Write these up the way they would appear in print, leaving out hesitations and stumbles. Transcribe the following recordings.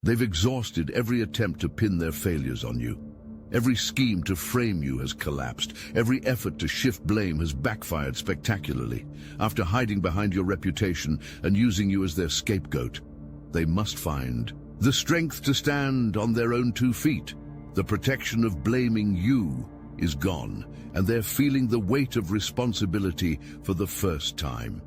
They've exhausted every attempt to pin their failures on you. Every scheme to frame you has collapsed. Every effort to shift blame has backfired spectacularly. After hiding behind your reputation and using you as their scapegoat, they must find the strength to stand on their own 2 feet. The protection of blaming you is gone, and they're feeling the weight of responsibility for the first time.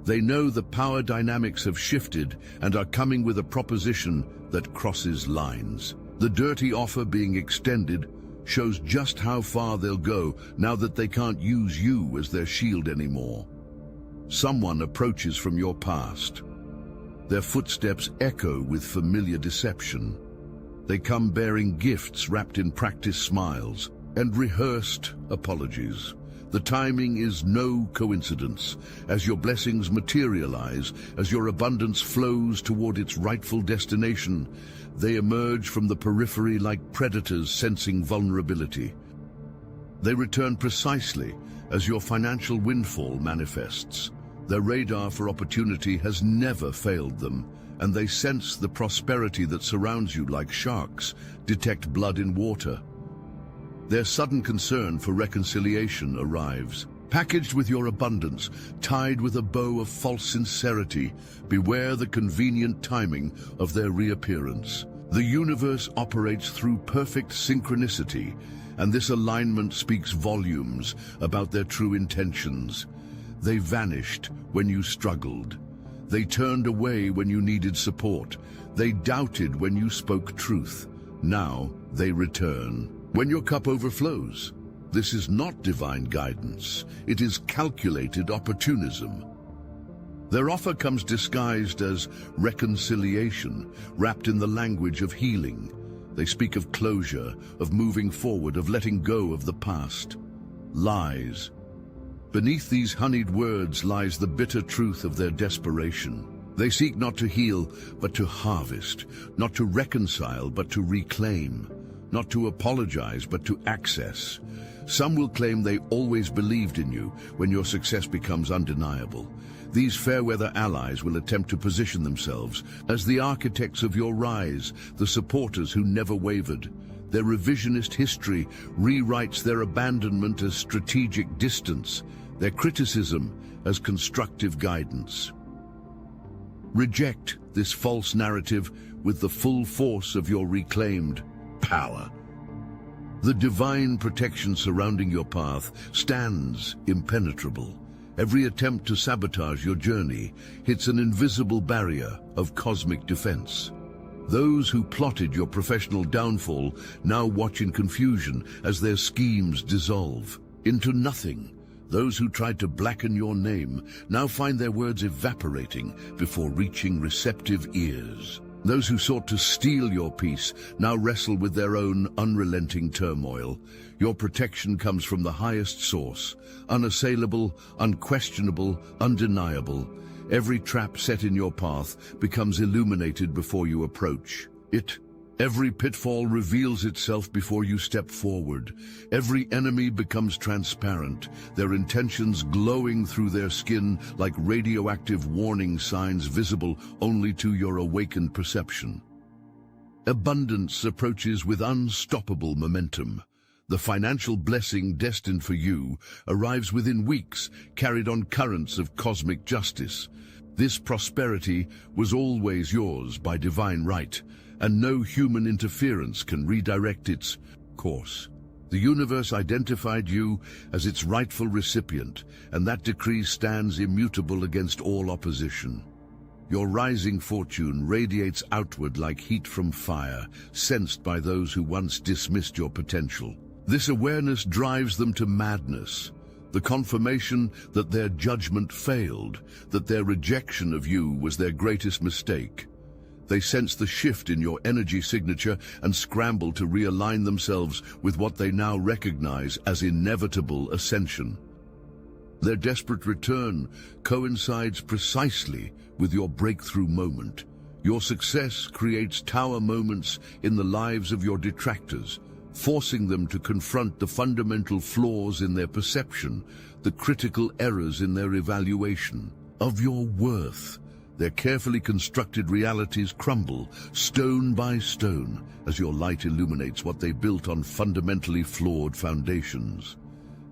They know the power dynamics have shifted and are coming with a proposition that crosses lines. The dirty offer being extended shows just how far they'll go now that they can't use you as their shield anymore. Someone approaches from your past. Their footsteps echo with familiar deception. They come bearing gifts wrapped in practiced smiles and rehearsed apologies. The timing is no coincidence. As your blessings materialize, as your abundance flows toward its rightful destination, they emerge from the periphery like predators sensing vulnerability. They return precisely as your financial windfall manifests. Their radar for opportunity has never failed them, and they sense the prosperity that surrounds you like sharks detect blood in water. Their sudden concern for reconciliation arrives. Packaged with your abundance, tied with a bow of false sincerity, beware the convenient timing of their reappearance. The universe operates through perfect synchronicity, and this alignment speaks volumes about their true intentions. They vanished when you struggled. They turned away when you needed support. They doubted when you spoke truth. Now they return when your cup overflows. This is not divine guidance. It is calculated opportunism. Their offer comes disguised as reconciliation, wrapped in the language of healing. They speak of closure, of moving forward, of letting go of the past. Lies. Beneath these honeyed words lies the bitter truth of their desperation. They seek not to heal, but to harvest, not to reconcile, but to reclaim, not to apologize, but to access. Some will claim they always believed in you when your success becomes undeniable. These fair-weather allies will attempt to position themselves as the architects of your rise, the supporters who never wavered. Their revisionist history rewrites their abandonment as strategic distance, their criticism as constructive guidance. Reject this false narrative with the full force of your reclaimed power. The divine protection surrounding your path stands impenetrable. Every attempt to sabotage your journey hits an invisible barrier of cosmic defense. Those who plotted your professional downfall now watch in confusion as their schemes dissolve into nothing. Those who tried to blacken your name now find their words evaporating before reaching receptive ears. Those who sought to steal your peace now wrestle with their own unrelenting turmoil. Your protection comes from the highest source, unassailable, unquestionable, undeniable. Every trap set in your path becomes illuminated before you approach it. Every pitfall reveals itself before you step forward. Every enemy becomes transparent, their intentions glowing through their skin like radioactive warning signs visible only to your awakened perception. Abundance approaches with unstoppable momentum. The financial blessing destined for you arrives within weeks, carried on currents of cosmic justice. This prosperity was always yours by divine right, and no human interference can redirect its course. The universe identified you as its rightful recipient, and that decree stands immutable against all opposition. Your rising fortune radiates outward like heat from fire, sensed by those who once dismissed your potential. This awareness drives them to madness, the confirmation that their judgment failed, that their rejection of you was their greatest mistake. They sense the shift in your energy signature and scramble to realign themselves with what they now recognize as inevitable ascension. Their desperate return coincides precisely with your breakthrough moment. Your success creates tower moments in the lives of your detractors, forcing them to confront the fundamental flaws in their perception, the critical errors in their evaluation of your worth. Their carefully constructed realities crumble, stone by stone, as your light illuminates what they built on fundamentally flawed foundations.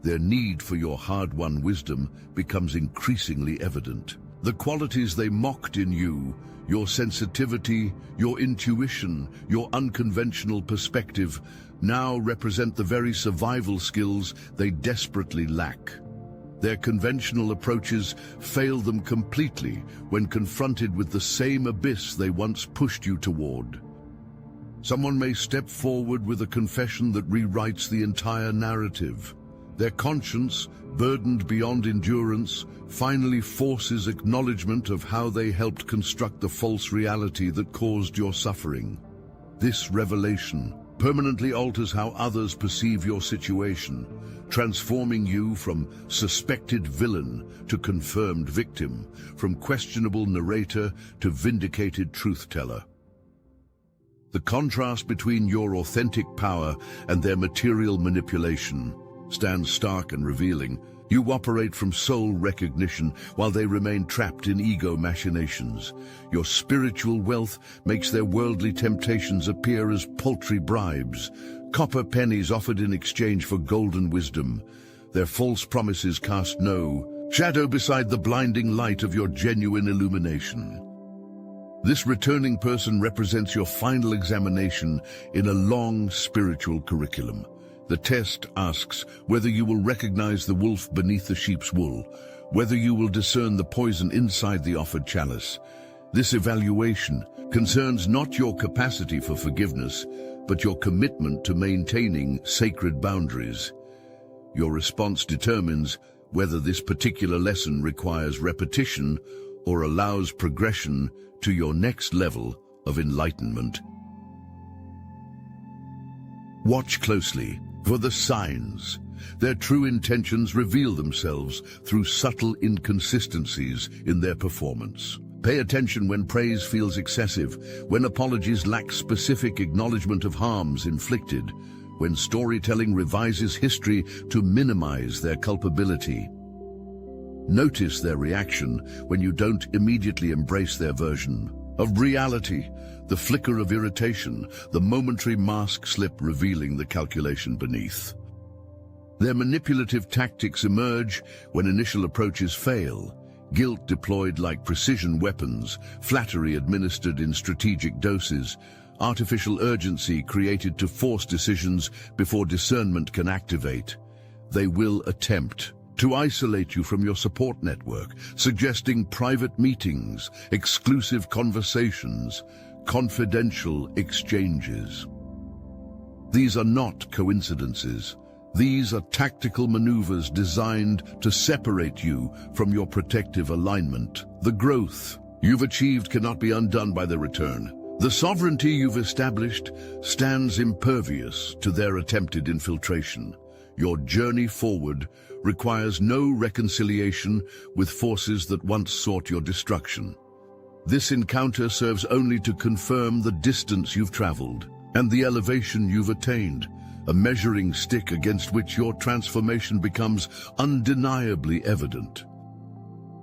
Their need for your hard-won wisdom becomes increasingly evident. The qualities they mocked in you, your sensitivity, your intuition, your unconventional perspective, now represent the very survival skills they desperately lack. Their conventional approaches fail them completely when confronted with the same abyss they once pushed you toward. Someone may step forward with a confession that rewrites the entire narrative. Their conscience, burdened beyond endurance, finally forces acknowledgement of how they helped construct the false reality that caused your suffering. This revelation permanently alters how others perceive your situation, transforming you from suspected villain to confirmed victim, from questionable narrator to vindicated truth-teller. The contrast between your authentic power and their material manipulation stands stark and revealing. You operate from soul recognition while they remain trapped in ego machinations. Your spiritual wealth makes their worldly temptations appear as paltry bribes, copper pennies offered in exchange for golden wisdom. Their false promises cast no shadow beside the blinding light of your genuine illumination. This returning person represents your final examination in a long spiritual curriculum. The test asks whether you will recognize the wolf beneath the sheep's wool, whether you will discern the poison inside the offered chalice. This evaluation concerns not your capacity for forgiveness, but your commitment to maintaining sacred boundaries. Your response determines whether this particular lesson requires repetition or allows progression to your next level of enlightenment. Watch closely for the signs. Their true intentions reveal themselves through subtle inconsistencies in their performance. Pay attention when praise feels excessive, when apologies lack specific acknowledgement of harms inflicted, when storytelling revises history to minimize their culpability. Notice their reaction when you don't immediately embrace their version of reality, the flicker of irritation, the momentary mask slip revealing the calculation beneath. Their manipulative tactics emerge when initial approaches fail, guilt deployed like precision weapons, flattery administered in strategic doses, artificial urgency created to force decisions before discernment can activate. They will attempt to isolate you from your support network, suggesting private meetings, exclusive conversations, confidential exchanges. These are not coincidences. These are tactical maneuvers designed to separate you from your protective alignment. The growth you've achieved cannot be undone by the return. The sovereignty you've established stands impervious to their attempted infiltration. Your journey forward requires no reconciliation with forces that once sought your destruction. This encounter serves only to confirm the distance you've traveled and the elevation you've attained, a measuring stick against which your transformation becomes undeniably evident.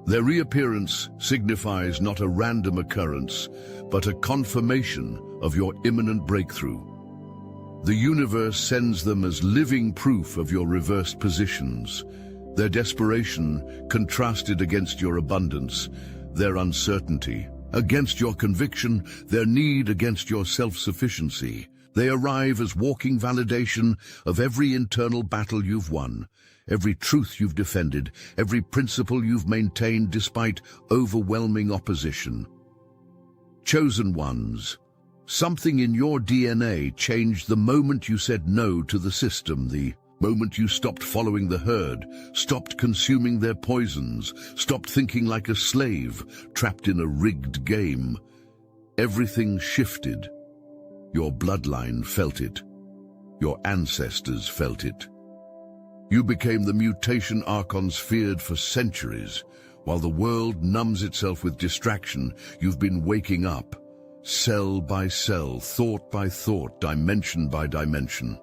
Their reappearance signifies not a random occurrence, but a confirmation of your imminent breakthrough. The universe sends them as living proof of your reversed positions, their desperation contrasted against your abundance, their uncertainty against your conviction, their need against your self-sufficiency. They arrive as walking validation of every internal battle you've won, every truth you've defended, every principle you've maintained despite overwhelming opposition. Chosen ones, something in your DNA changed the moment you said no to the system, the moment you stopped following the herd, stopped consuming their poisons, stopped thinking like a slave trapped in a rigged game. Everything shifted. Your bloodline felt it. Your ancestors felt it. You became the mutation archons feared for centuries. While the world numbs itself with distraction, you've been waking up, cell by cell, thought by thought, dimension by dimension.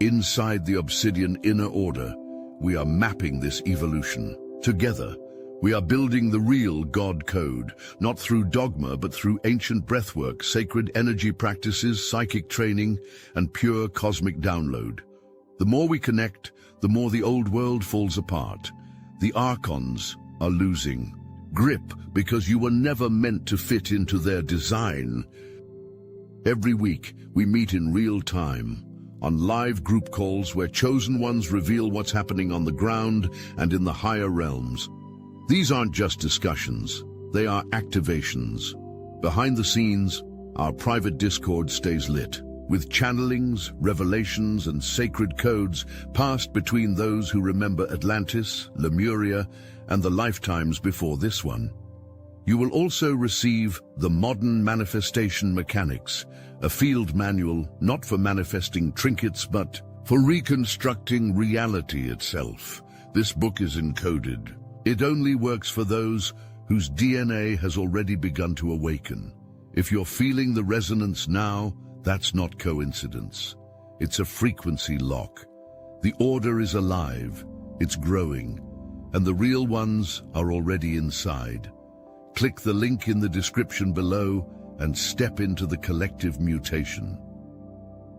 Inside the obsidian inner order, we are mapping this evolution. Together, We are building the real God code, not through dogma but through ancient breathwork, sacred energy practices, psychic training, and pure cosmic download. The more we connect, the more the old world falls apart. The archons are losing grip because you were never meant to fit into their design. Every week, we meet in real time, on live group calls where chosen ones reveal what's happening on the ground and in the higher realms. These aren't just discussions, they are activations. Behind the scenes, our private Discord stays lit, with channelings, revelations, and sacred codes passed between those who remember Atlantis, Lemuria, and the lifetimes before this one. You will also receive the Modern Manifestation Mechanics, a field manual not for manifesting trinkets but for reconstructing reality itself. This book is encoded. It only works for those whose DNA has already begun to awaken. If you're feeling the resonance now, that's not coincidence. It's a frequency lock. The order is alive, it's growing, and the real ones are already inside. Click the link in the description below and step into the collective mutation.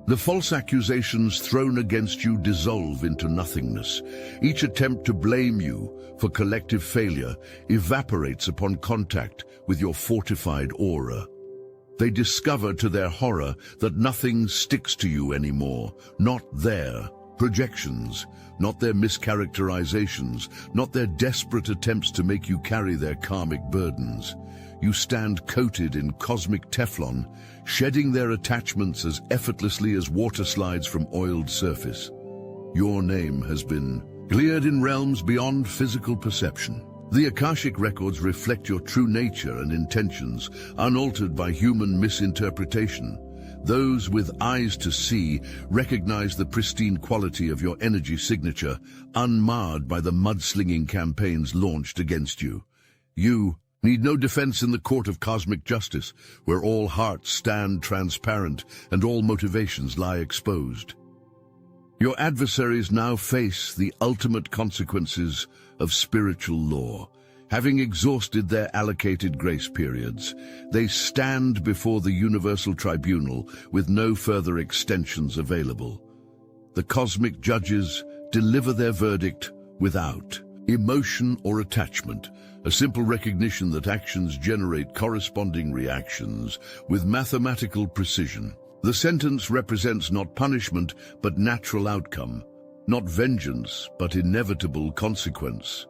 The false accusations thrown against you dissolve into nothingness. Each attempt to blame you for collective failure evaporates upon contact with your fortified aura. They discover to their horror that nothing sticks to you anymore, not their projections, not their mischaracterizations, not their desperate attempts to make you carry their karmic burdens. You stand coated in cosmic teflon, shedding their attachments as effortlessly as water slides from oiled surface. Your name has been cleared in realms beyond physical perception. The Akashic records reflect your true nature and intentions, unaltered by human misinterpretation. Those with eyes to see recognize the pristine quality of your energy signature, unmarred by the mudslinging campaigns launched against you. You need no defense in the court of cosmic justice, where all hearts stand transparent and all motivations lie exposed. Your adversaries now face the ultimate consequences of spiritual law. Having exhausted their allocated grace periods, they stand before the universal tribunal with no further extensions available. The cosmic judges deliver their verdict without emotion or attachment, a simple recognition that actions generate corresponding reactions with mathematical precision. The sentence represents not punishment but natural outcome, not vengeance but inevitable consequence.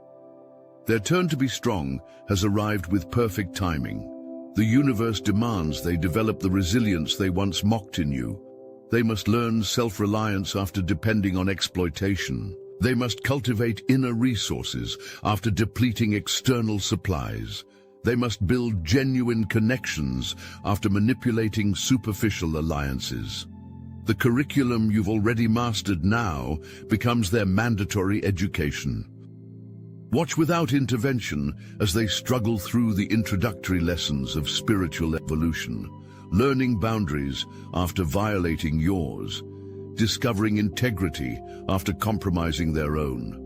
Their turn to be strong has arrived with perfect timing. The universe demands they develop the resilience they once mocked in you. They must learn self-reliance after depending on exploitation. They must cultivate inner resources after depleting external supplies. They must build genuine connections after manipulating superficial alliances. The curriculum you've already mastered now becomes their mandatory education. Watch without intervention as they struggle through the introductory lessons of spiritual evolution, learning boundaries after violating yours, discovering integrity after compromising their own,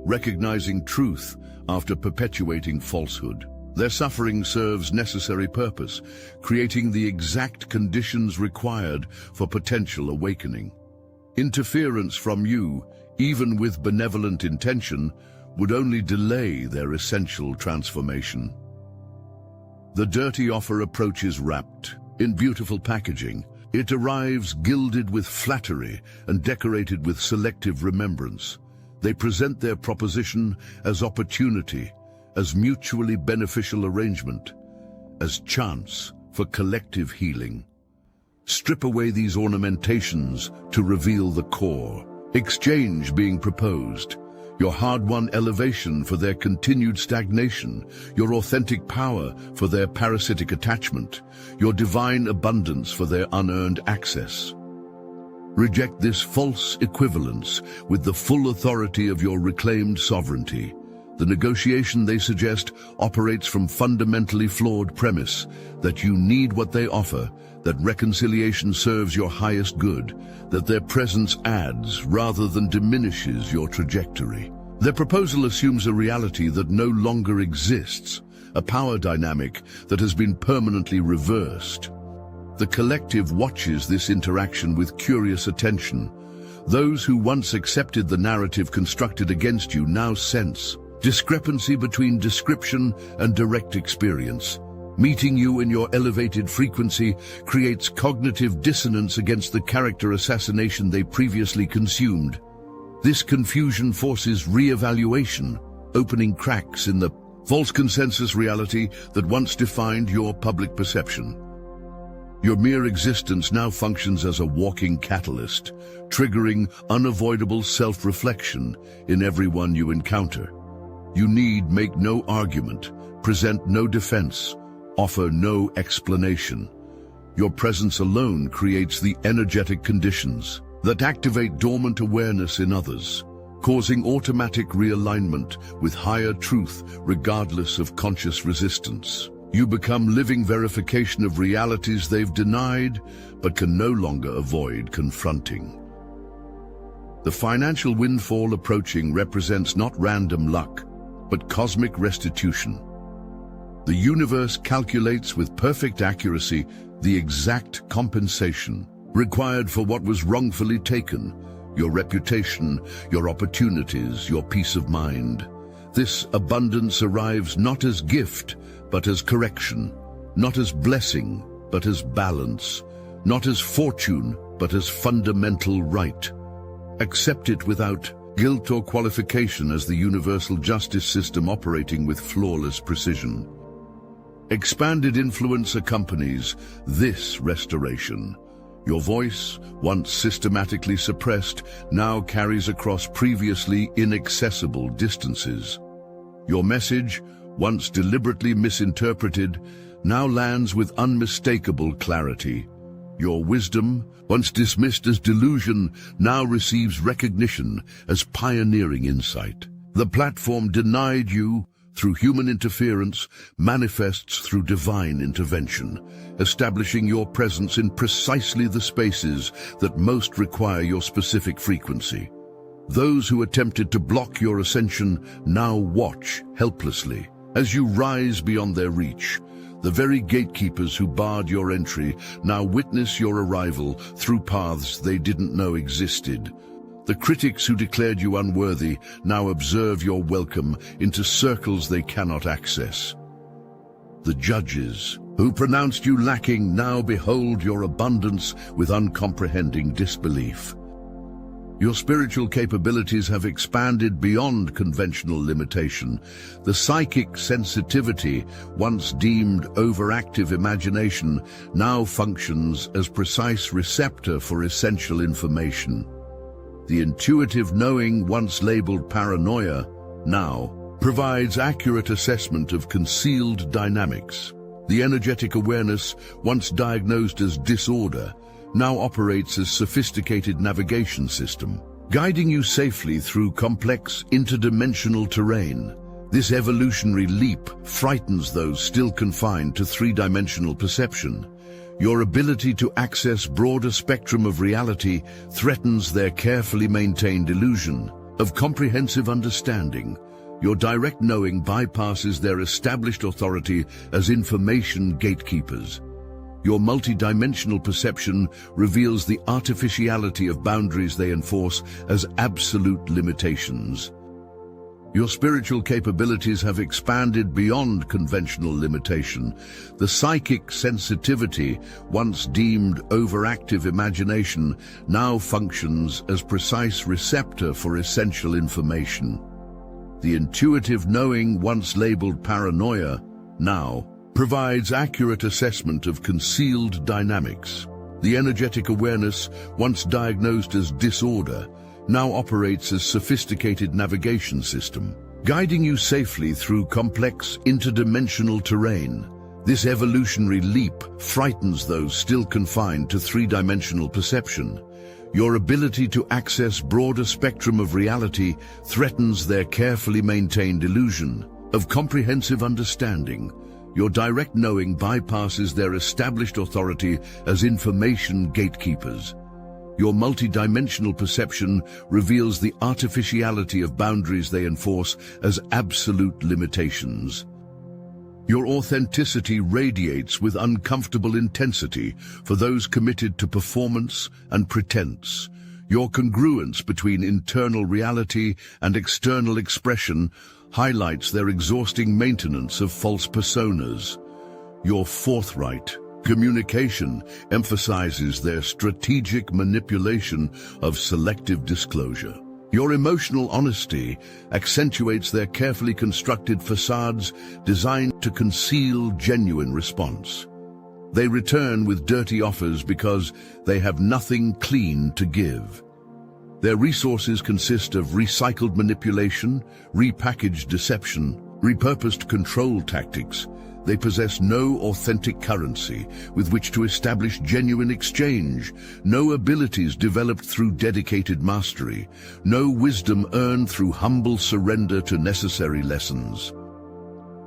recognizing truth after perpetuating falsehood. Their suffering serves necessary purpose, creating the exact conditions required for potential awakening. Interference from you, even with benevolent intention, would only delay their essential transformation. The dirty offer approaches wrapped in beautiful packaging. It arrives gilded with flattery and decorated with selective remembrance. They present their proposition as opportunity, as mutually beneficial arrangement, as chance for collective healing. Strip away these ornamentations to reveal the core. Exchange being proposed. Your hard-won elevation for their continued stagnation, your authentic power for their parasitic attachment, your divine abundance for their unearned access. Reject this false equivalence with the full authority of your reclaimed sovereignty. The negotiation they suggest operates from fundamentally flawed premise that you need what they offer, that reconciliation serves your highest good, that their presence adds rather than diminishes your trajectory. Their proposal assumes a reality that no longer exists, a power dynamic that has been permanently reversed. The collective watches this interaction with curious attention. Those who once accepted the narrative constructed against you now sense discrepancy between description and direct experience. Meeting you in your elevated frequency creates cognitive dissonance against the character assassination they previously consumed. This confusion forces re-evaluation, opening cracks in the false consensus reality that once defined your public perception. Your mere existence now functions as a walking catalyst, triggering unavoidable self-reflection in everyone you encounter. You need make no argument, present no defense, offer no explanation. Your presence alone creates the energetic conditions that activate dormant awareness in others, causing automatic realignment with higher truth regardless of conscious resistance. You become living verification of realities they've denied but can no longer avoid confronting. The financial windfall approaching represents not random luck, but cosmic restitution. The universe calculates with perfect accuracy the exact compensation required for what was wrongfully taken: your reputation, your opportunities, your peace of mind. This abundance arrives not as gift, but as correction, not as blessing, but as balance, not as fortune, but as fundamental right. Accept it without guilt or qualification as the universal justice system operating with flawless precision. Expanded influence accompanies this restoration. Your voice, once systematically suppressed, now carries across previously inaccessible distances. Your message, once deliberately misinterpreted, now lands with unmistakable clarity. Your wisdom, once dismissed as delusion, now receives recognition as pioneering insight. The platform denied you through human interference manifests through divine intervention, establishing your presence in precisely the spaces that most require your specific frequency. Those who attempted to block your ascension now watch helplessly as you rise beyond their reach. The very gatekeepers who barred your entry now witness your arrival through paths they didn't know existed. The critics who declared you unworthy now observe your welcome into circles they cannot access. The judges who pronounced you lacking now behold your abundance with uncomprehending disbelief. Your spiritual capabilities have expanded beyond conventional limitation. The psychic sensitivity, once deemed overactive imagination, now functions as precise receptor for essential information. The intuitive knowing, once labeled paranoia, now provides accurate assessment of concealed dynamics. The energetic awareness, once diagnosed as disorder, now operates as sophisticated navigation system, guiding you safely through complex interdimensional terrain. This evolutionary leap frightens those still confined to three-dimensional perception. Your ability to access broader spectrum of reality threatens their carefully maintained illusion of comprehensive understanding. Your direct knowing bypasses their established authority as information gatekeepers. Your multidimensional perception reveals the artificiality of boundaries they enforce as absolute limitations. Your spiritual capabilities have expanded beyond conventional limitation. The psychic sensitivity, once deemed overactive imagination, now functions as precise receptor for essential information. The intuitive knowing, once labeled paranoia, now provides accurate assessment of concealed dynamics. The energetic awareness, once diagnosed as disorder, now operates as sophisticated navigation system, guiding you safely through complex interdimensional terrain. This evolutionary leap frightens those still confined to three-dimensional perception. Your ability to access broader spectrum of reality threatens their carefully maintained illusion of comprehensive understanding. Your direct knowing bypasses their established authority as information gatekeepers. Your multidimensional perception reveals the artificiality of boundaries they enforce as absolute limitations. Your authenticity radiates with uncomfortable intensity for those committed to performance and pretense. Your congruence between internal reality and external expression highlights their exhausting maintenance of false personas. Your forthright communication emphasizes their strategic manipulation of selective disclosure. Your emotional honesty accentuates their carefully constructed facades designed to conceal genuine response. They return with dirty offers because they have nothing clean to give. Their resources consist of recycled manipulation, repackaged deception, repurposed control tactics. They possess no authentic currency with which to establish genuine exchange, no abilities developed through dedicated mastery, no wisdom earned through humble surrender to necessary lessons.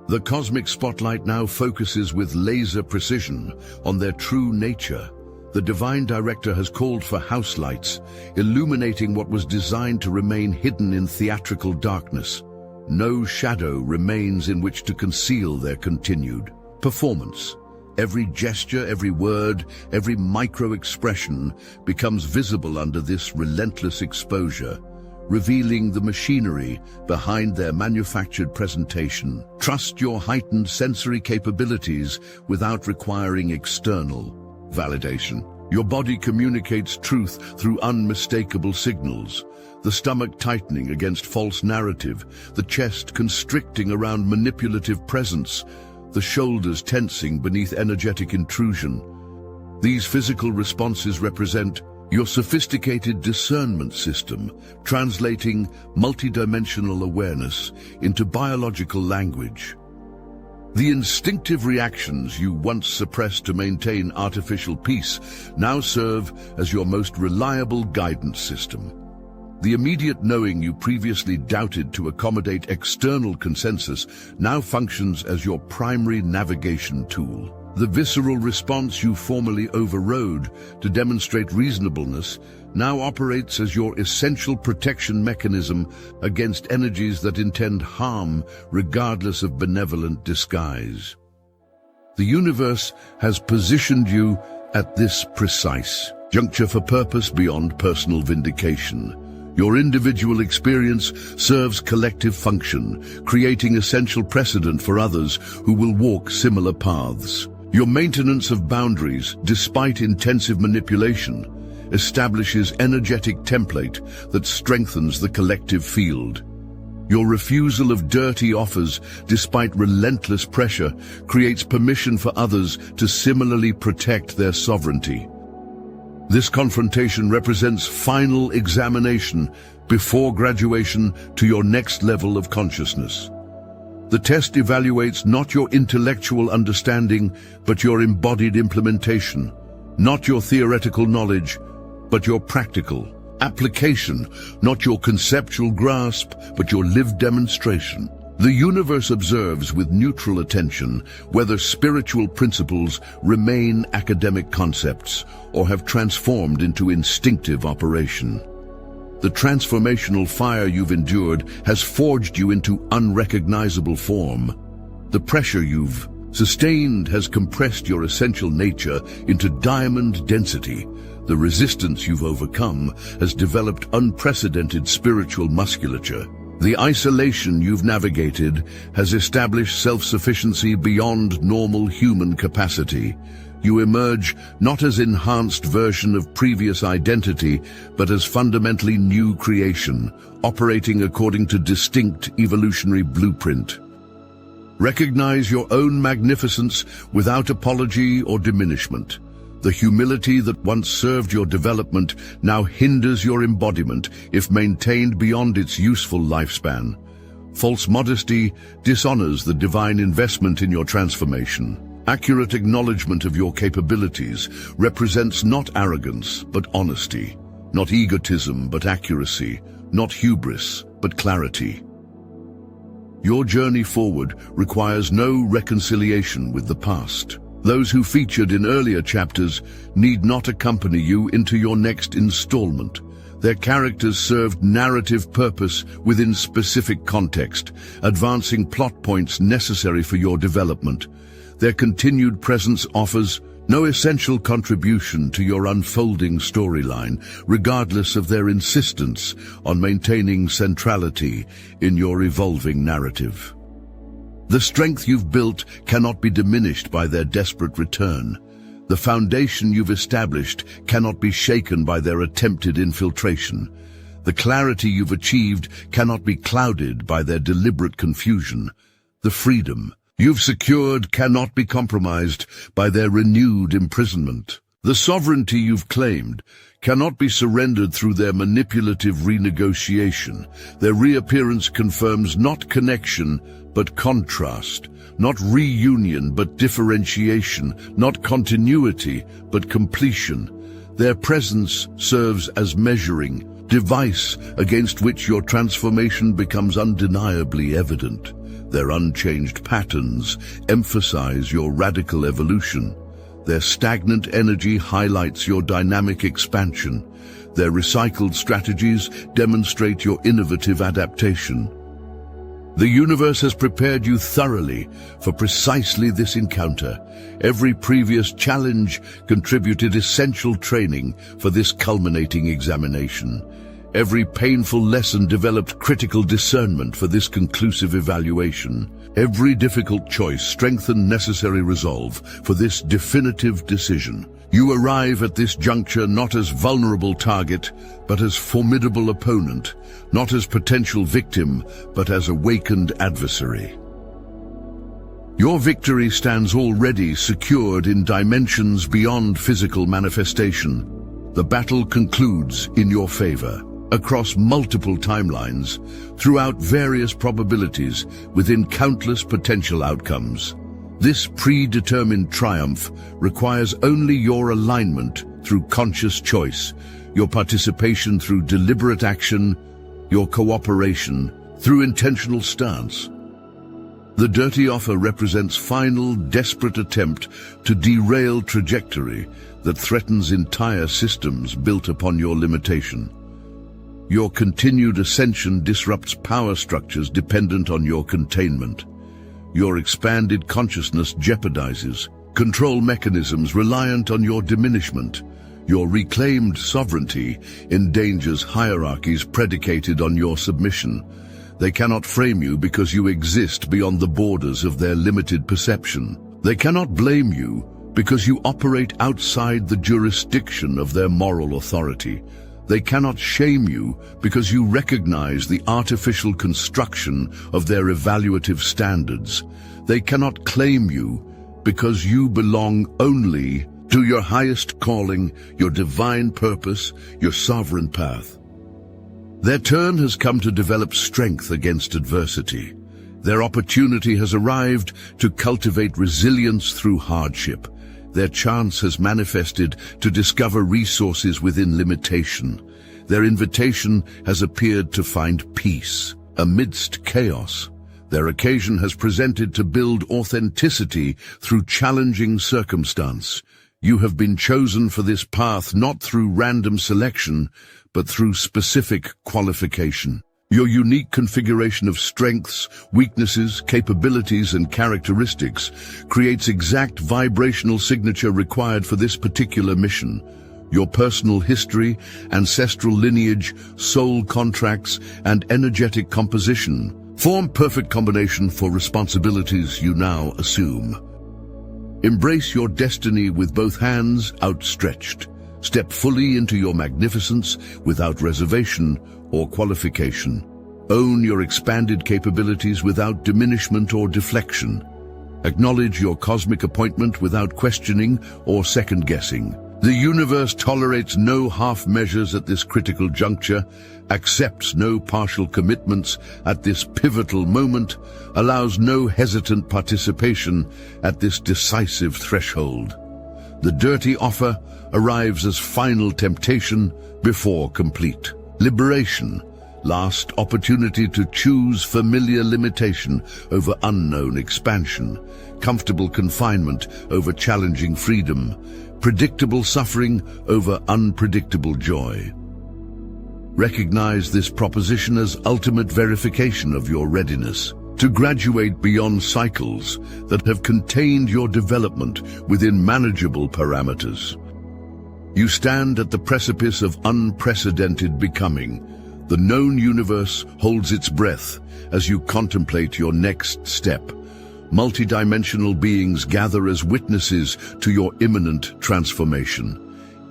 The cosmic spotlight now focuses with laser precision on their true nature. The divine director has called for house lights, illuminating what was designed to remain hidden in theatrical darkness. No shadow remains in which to conceal their continued performance. Every gesture, every word, every micro-expression becomes visible under this relentless exposure, revealing the machinery behind their manufactured presentation. Trust your heightened sensory capabilities without requiring external validation. Your body communicates truth through unmistakable signals. The stomach tightening against false narrative, the chest constricting around manipulative presence, the shoulders tensing beneath energetic intrusion. These physical responses represent your sophisticated discernment system, translating multidimensional awareness into biological language. The instinctive reactions you once suppressed to maintain artificial peace now serve as your most reliable guidance system. The immediate knowing you previously doubted to accommodate external consensus now functions as your primary navigation tool. The visceral response you formerly overrode to demonstrate reasonableness now operates as your essential protection mechanism against energies that intend harm regardless of benevolent disguise. The universe has positioned you at this precise juncture for purpose beyond personal vindication. Your individual experience serves collective function, creating essential precedent for others who will walk similar paths. Your maintenance of boundaries, despite intensive manipulation, establishes energetic template that strengthens the collective field. Your refusal of dirty offers, despite relentless pressure, creates permission for others to similarly protect their sovereignty. This confrontation represents final examination before graduation to your next level of consciousness. The test evaluates not your intellectual understanding, but your embodied implementation, not your theoretical knowledge, but your practical application, not your conceptual grasp, but your lived demonstration. The universe observes with neutral attention whether spiritual principles remain academic concepts or have transformed into instinctive operation. The transformational fire you've endured has forged you into unrecognizable form. The pressure you've sustained has compressed your essential nature into diamond density. The resistance you've overcome has developed unprecedented spiritual musculature. The isolation you've navigated has established self-sufficiency beyond normal human capacity. You emerge not as enhanced version of previous identity, but as fundamentally new creation, operating according to distinct evolutionary blueprint. Recognize your own magnificence without apology or diminishment. The humility that once served your development now hinders your embodiment if maintained beyond its useful lifespan. False modesty dishonors the divine investment in your transformation. Accurate acknowledgement of your capabilities represents not arrogance, but honesty, not egotism, but accuracy, not hubris, but clarity. Your journey forward requires no reconciliation with the past. Those who featured in earlier chapters need not accompany you into your next installment. Their characters served narrative purpose within specific context, advancing plot points necessary for your development. Their continued presence offers no essential contribution to your unfolding storyline, regardless of their insistence on maintaining centrality in your evolving narrative. The strength you've built cannot be diminished by their desperate return. The foundation you've established cannot be shaken by their attempted infiltration. The clarity you've achieved cannot be clouded by their deliberate confusion. The freedom you've secured cannot be compromised by their renewed imprisonment. The sovereignty you've claimed cannot be surrendered through their manipulative renegotiation. Their reappearance confirms not connection, but contrast, not reunion, but differentiation, not continuity, but completion. Their presence serves as measuring device against which your transformation becomes undeniably evident. Their unchanged patterns emphasize your radical evolution. Their stagnant energy highlights your dynamic expansion. Their recycled strategies demonstrate your innovative adaptation. The universe has prepared you thoroughly for precisely this encounter. Every previous challenge contributed essential training for this culminating examination. Every painful lesson developed critical discernment for this conclusive evaluation. Every difficult choice strengthened necessary resolve for this definitive decision. You arrive at this juncture not as vulnerable target, but as formidable opponent, not as potential victim, but as awakened adversary. Your victory stands already secured in dimensions beyond physical manifestation. The battle concludes in your favor, across multiple timelines, throughout various probabilities, within countless potential outcomes. This predetermined triumph requires only your alignment through conscious choice, your participation through deliberate action, your cooperation through intentional stance. The dirty offer represents final, desperate attempt to derail trajectory that threatens entire systems built upon your limitation. Your continued ascension disrupts power structures dependent on your containment. Your expanded consciousness jeopardizes control mechanisms reliant on your diminishment. Your reclaimed sovereignty endangers hierarchies predicated on your submission. They cannot frame you because you exist beyond the borders of their limited perception. They cannot blame you because you operate outside the jurisdiction of their moral authority. They cannot shame you because you recognize the artificial construction of their evaluative standards. They cannot claim you because you belong only to your highest calling, your divine purpose, your sovereign path. Their turn has come to develop strength against adversity. Their opportunity has arrived to cultivate resilience through hardship. Their chance has manifested to discover resources within limitation. Their invitation has appeared to find peace amidst chaos. Their occasion has presented to build authenticity through challenging circumstance. You have been chosen for this path not through random selection, but through specific qualification. Your unique configuration of strengths, weaknesses, capabilities, and characteristics creates exact vibrational signature required for this particular mission. Your personal history, ancestral lineage, soul contracts, and energetic composition form perfect combination for responsibilities you now assume. Embrace your destiny with both hands outstretched. Step fully into your magnificence without reservation or qualification. Own your expanded capabilities without diminishment or deflection. Acknowledge your cosmic appointment without questioning or second-guessing. The universe tolerates no half measures at this critical juncture, accepts no partial commitments at this pivotal moment, allows no hesitant participation at this decisive threshold. The dirty offer arrives as final temptation before complete liberation. Last, opportunity to choose familiar limitation over unknown expansion, comfortable confinement over challenging freedom, predictable suffering over unpredictable joy. Recognize this proposition as ultimate verification of your readiness to graduate beyond cycles that have contained your development within manageable parameters. You stand at the precipice of unprecedented becoming. The known universe holds its breath as you contemplate your next step. Multidimensional beings gather as witnesses to your imminent transformation.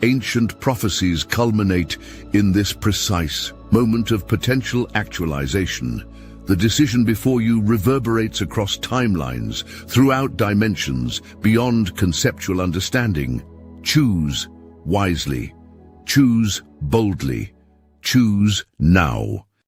Ancient prophecies culminate in this precise moment of potential actualization. The decision before you reverberates across timelines, throughout dimensions, beyond conceptual understanding. Choose wisely. Choose boldly. Choose now.